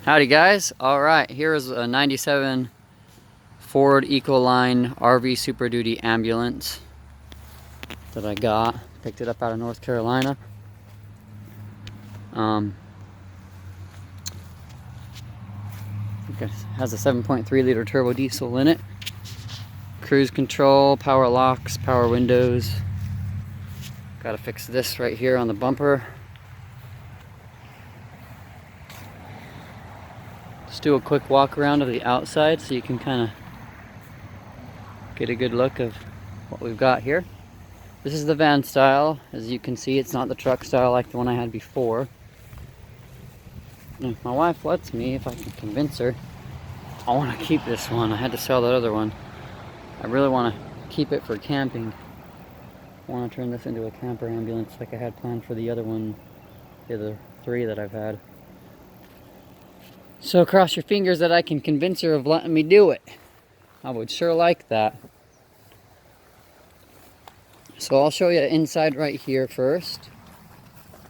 Howdy guys. Alright, here is a 97 Ford Ecoline RV Super Duty ambulance that I got. Picked it up out of North Carolina. It has a 7.3 liter turbo diesel in it. Cruise control, power locks, power windows. Gotta fix this right here on the bumper. Just do a quick walk around of the outside so you can kind of get a good look of what we've got here. This is the van style. As you can see, it's not the truck style like the one I had before. And if my wife lets me, if I can convince her, I want to keep this one. I had to sell that other one. I really want to keep it for camping. I want to turn this into a camper ambulance like I had planned for the other one, the other three that I've had. So cross your fingers that I can convince her of letting me do it. I would sure like that. So I'll show you inside right here first.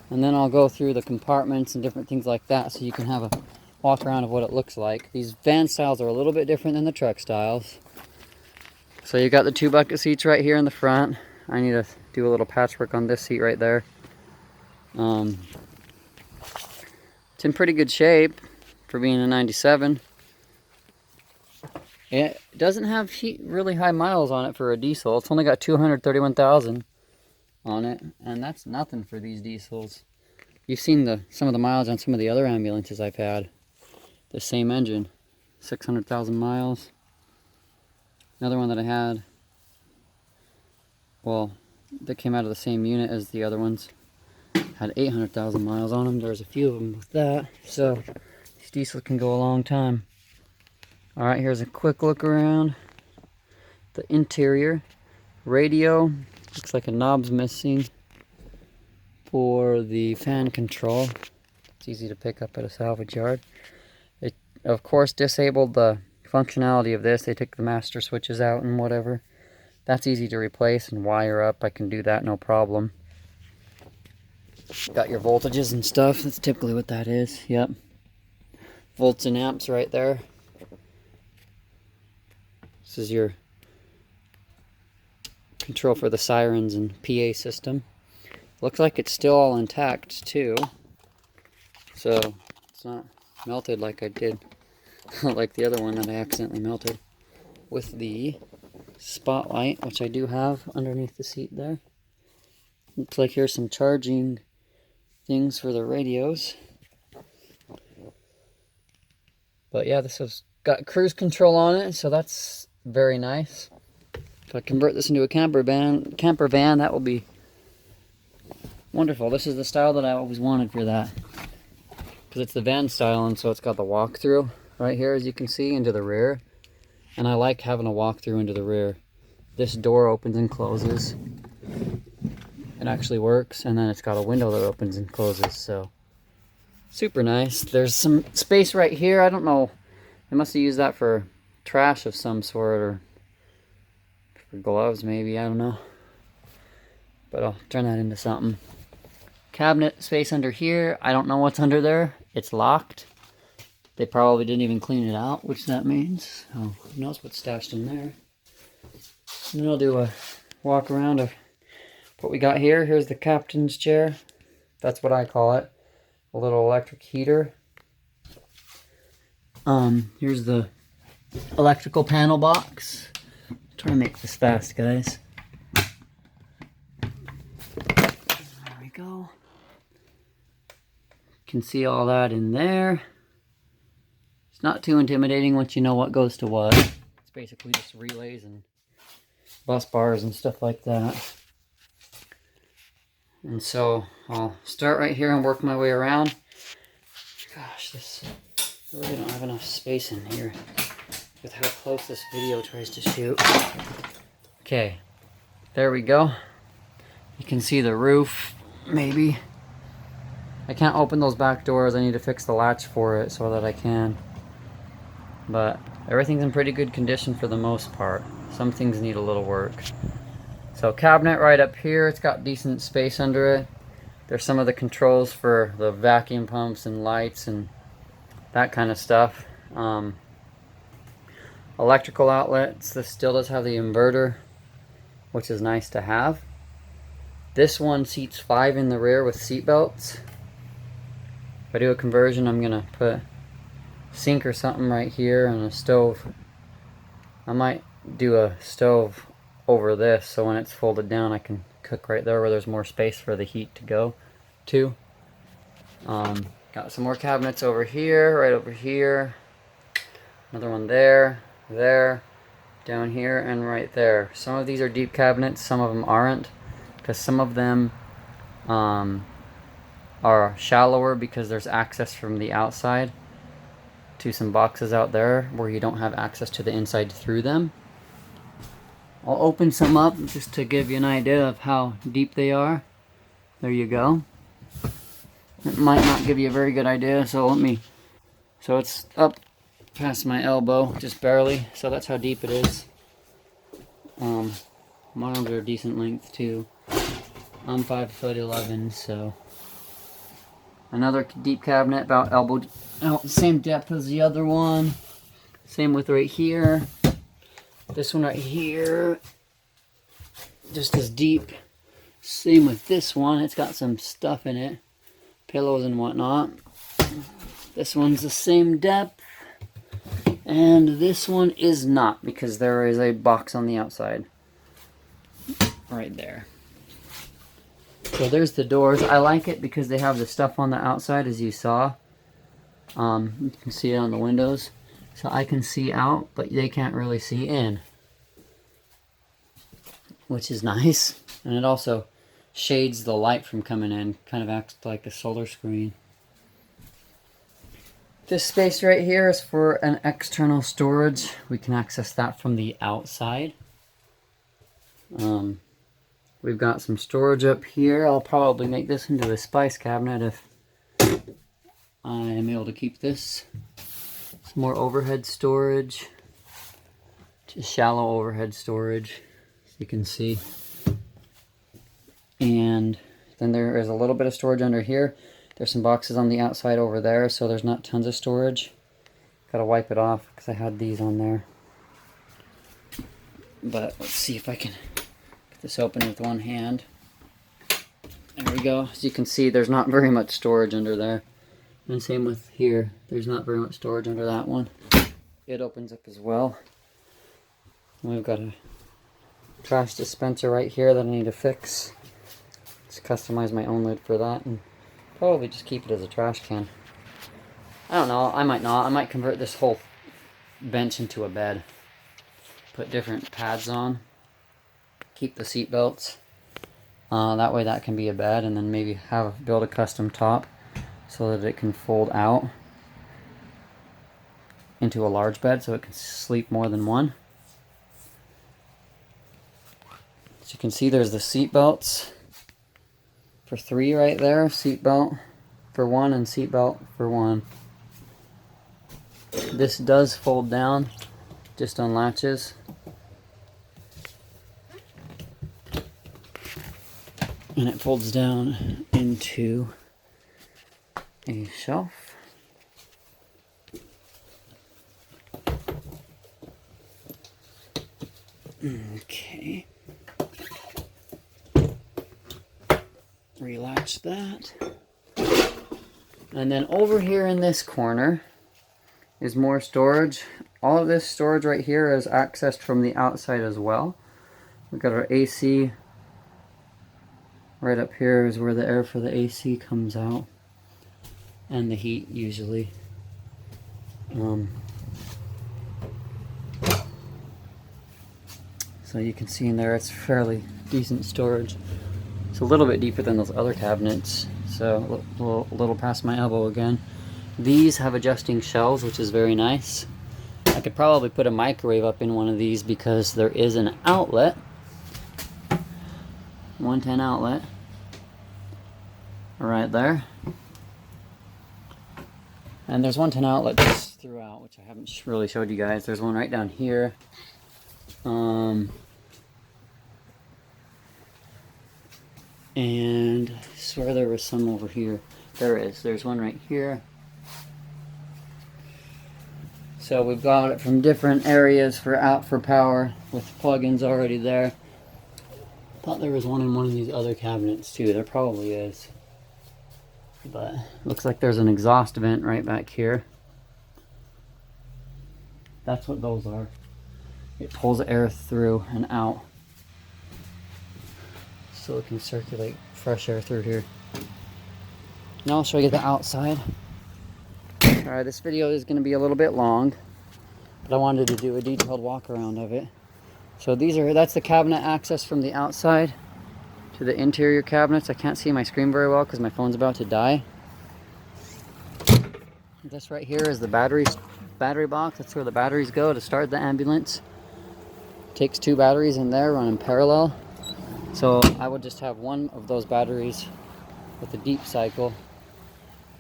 And then I'll go through the compartments and different things like that so you can have a walk around of what it looks like. These van styles are a little bit different than the truck styles. So you got the 2 bucket seats right here in the front. I need to do a little patchwork on this seat right there. It's in pretty good shape for being a 97. It doesn't have really high miles on it for a diesel. It's only got 231,000 on it, and that's nothing for these diesels. You've seen some of the miles on some of the other ambulances I've had. The same engine, 600,000 miles. Another one that I had, well, that came out of the same unit as the other ones, had 800,000 miles on them. There's a few of them with that, so these diesels can go a long time. Alright, here's a quick look around the interior. Radio, looks like a knob's missing for the fan control. It's easy to pick up at a salvage yard. They, of course, disabled the functionality of this. They took the master switches out and whatever. That's easy to replace and wire up. I can do that, no problem. Got your voltages and stuff. That's typically what that is. Yep. Volts and amps right there. This is your control for the sirens and PA system. Looks like it's still all intact too. So it's not melted like I did, like the other one that I accidentally melted. With the spotlight, which I do have underneath the seat there. Looks like here's some charging things for the radios. But yeah, this has got cruise control on it, so that's very nice. If I convert this into a camper van, that will be wonderful. This is the style that I always wanted for that, because it's the van style, and so it's got the walkthrough right here, as you can see, into the rear. And I like having a walkthrough into the rear. This door opens and closes. It actually works, and then it's got a window that opens and closes, so super nice. There's some space right here. I don't know. They must have used that for trash of some sort, or for gloves maybe, I don't know. But I'll turn that into something. Cabinet space under here. I don't know what's under there. It's locked. They probably didn't even clean it out, which that means. So who knows what's stashed in there. And then I'll do a walk around of what we got here. Here's the captain's chair. That's what I call it. A little electric heater. Here's the electrical panel box. Try to make this fast, guys. There we go. You can see all that in there. It's not too intimidating once you know what goes to what. It's basically just relays and bus bars and stuff like that. And so I'll start right here and work my way around. Gosh, I really don't have enough space in here with how close this video tries to shoot. Okay, there we go. You can see the roof, maybe. I can't open those back doors. I need to fix the latch for it so that I can. But everything's in pretty good condition for the most part. Some things need a little work. So cabinet right up here. It's got decent space under it. There's some of the controls for the vacuum pumps and lights and that kind of stuff. Electrical outlets. This still does have the inverter, which is nice to have. This one seats 5 in the rear with seat belts. If I do a conversion, I'm gonna put a sink or something right here and a stove. I might do a stove over this, so when it's folded down I can cook right there where there's more space for the heat to go to. Got some more cabinets over here, right over here. Another one there, down here, and right there. Some of these are deep cabinets, some of them aren't, because some of them are shallower because there's access from the outside to some boxes out there where you don't have access to the inside through them. I'll open some up just to give you an idea of how deep they are. There you go. It might not give you a very good idea, so so it's up past my elbow, just barely, so that's how deep it is. My arms are a decent length too. I'm 5'11", so. Another deep cabinet about elbow out, same depth as the other one. Same with right here. This one right here, just as deep. Same with this one, it's got some stuff in it, pillows and whatnot. This one's the same depth, and this one is not, because there is a box on the outside right there. So there's the doors. I like it because they have the stuff on the outside, as you saw. You can see it on the windows, so I can see out, but they can't really see in, which is nice. And it also shades the light from coming in, kind of acts like a solar screen. This space right here is for an external storage. We can access that from the outside. We've got some storage up here. I'll probably make this into a spice cabinet if I am able to keep this. Some more overhead storage. Just shallow overhead storage, as you can see. And then there is a little bit of storage under here. There's some boxes on the outside over there, so there's not tons of storage. Gotta wipe it off because I had these on there. But let's see if I can get this open with one hand. There we go. As you can see, there's not very much storage under there. And same with here. There's not very much storage under that one. It opens up as well. We've got a trash dispenser right here that I need to fix. Just customize my own lid for that, and probably just keep it as a trash can. I don't know, I might not. I might convert this whole bench into a bed. Put different pads on. Keep the seat belts. That way that can be a bed, and then maybe build a custom top so that it can fold out into a large bed so it can sleep more than one. As you can see, there's the seat belts for 3 right there. Seat belt for 1 and seat belt for 1. This does fold down, just unlatches. And it folds down into a shelf. Okay. Relatch that. And then over here in this corner is more storage. All of this storage right here is accessed from the outside as well. We've got our AC. Right up here is where the air for the AC comes out. And the heat usually. So you can see in there it's fairly decent storage. It's a little bit deeper than those other cabinets, so a little past my elbow again. These have adjusting shelves, which is very nice. I could probably put a microwave up in one of these because there is an outlet. 110 outlet. Right there. And there's 110 outlets throughout, which I haven't really showed you guys. There's one right down here. And I swear there was some over here. There is. There's one right here. So we've got it from different areas for out for power with plugins already there. Thought there was one in one of these other cabinets too. There probably is. But looks like there's an exhaust vent right back here. That's what those are. It pulls air through and out, so it can circulate fresh air through here. Now I'll show you the outside. Alright, this video is going to be a little bit long, but I wanted to do a detailed walk around of it. So that's the cabinet access from the outside to the interior cabinets. I can't see my screen very well because my phone's about to die. This right here is the battery box. That's where the batteries go to start the ambulance. Takes 2 batteries in there, running parallel. So I would just have one of those batteries with a deep cycle,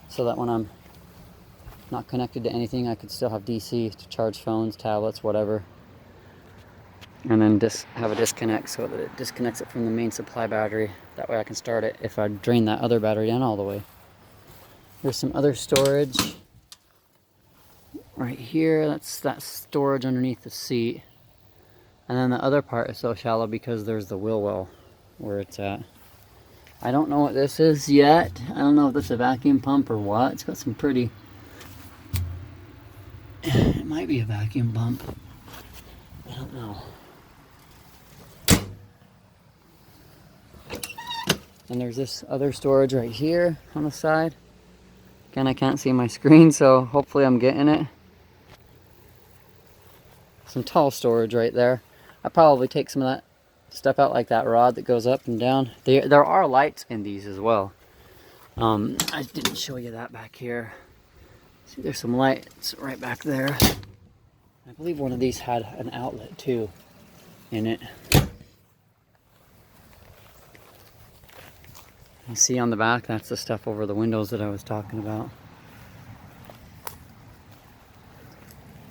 so that when I'm not connected to anything, I could still have DC to charge phones, tablets, whatever. And then just have a disconnect so that it disconnects it from the main supply battery. That way I can start it if I drain that other battery down all the way. There's some other storage right here. That's storage underneath the seat. And then the other part is so shallow because there's the wheel well where it's at. I don't know what this is yet. I don't know if this is a vacuum pump or what. It's got some pretty... It might be a vacuum pump. I don't know. And there's this other storage right here on the side. Again, I can't see my screen, so hopefully I'm getting it. Some tall storage right there. I probably take some of that stuff out, like that rod that goes up and down. There are lights in these as well. I didn't show you that back here. See, there's some lights right back there. I believe one of these had an outlet too in it. You see on the back, that's the stuff over the windows that I was talking about.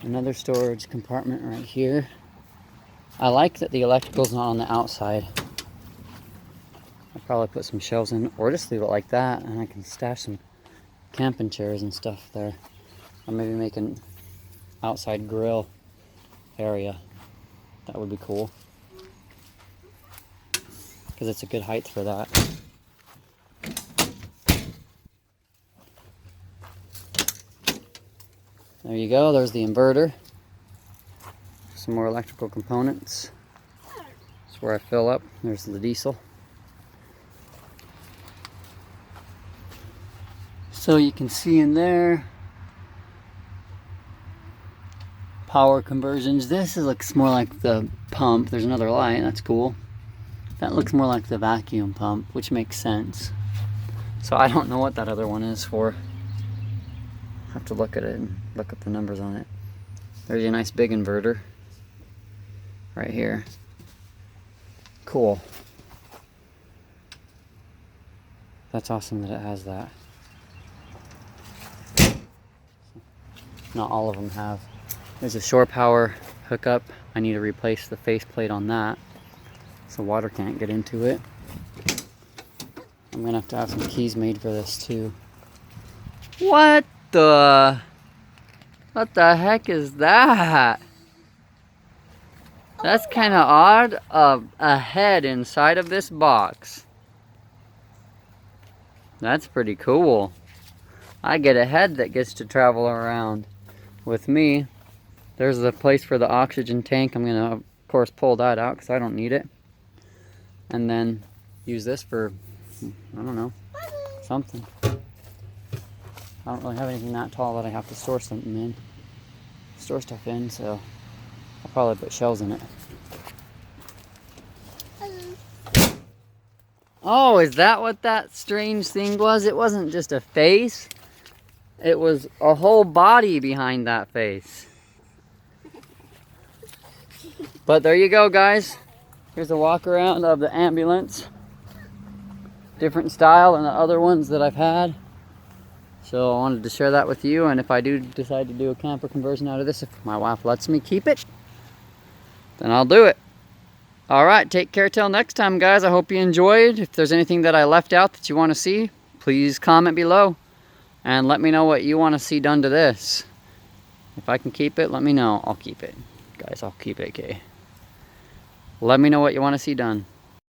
Another storage compartment right here. I like that the electrical's not on the outside. I'll probably put some shelves in, or just leave it like that, and I can stash some camping chairs and stuff there. Or maybe make an outside grill area. That would be cool, because it's a good height for that. There you go, there's the inverter. Some more electrical components. That's where I fill up. There's the diesel. So you can see in there, power conversions. This looks more like the pump. There's another light, that's cool. That looks more like the vacuum pump, which makes sense. So I don't know what that other one is for. I have to look at it and look up the numbers on it. There's a nice big inverter right here. Cool. That's awesome that it has that. Not all of them have. There's a shore power hookup. I need to replace the faceplate on that so water can't get into it. I'm gonna have to have some keys made for this too. What the heck is that? That's kind of odd. A head inside of this box. That's pretty cool. I get a head that gets to travel around with me. There's the place for the oxygen tank. I'm gonna, of course, pull that out because I don't need it. And then use this for, I don't know, something. I don't really have anything that tall that I have to store something in. Store stuff in, so I'll probably put shelves in it. Oh, is that what that strange thing was? It wasn't just a face. It was a whole body behind that face. But there you go, guys. Here's a walk around of the ambulance. Different style than the other ones that I've had. So I wanted to share that with you, and if I do decide to do a camper conversion out of this, if my wife lets me keep it, then I'll do it. Alright, take care till next time, guys. I hope you enjoyed. If there's anything that I left out that you want to see, please comment below and let me know what you want to see done to this. If I can keep it, let me know. I'll keep it. Guys, I'll keep it, okay? Let me know what you want to see done.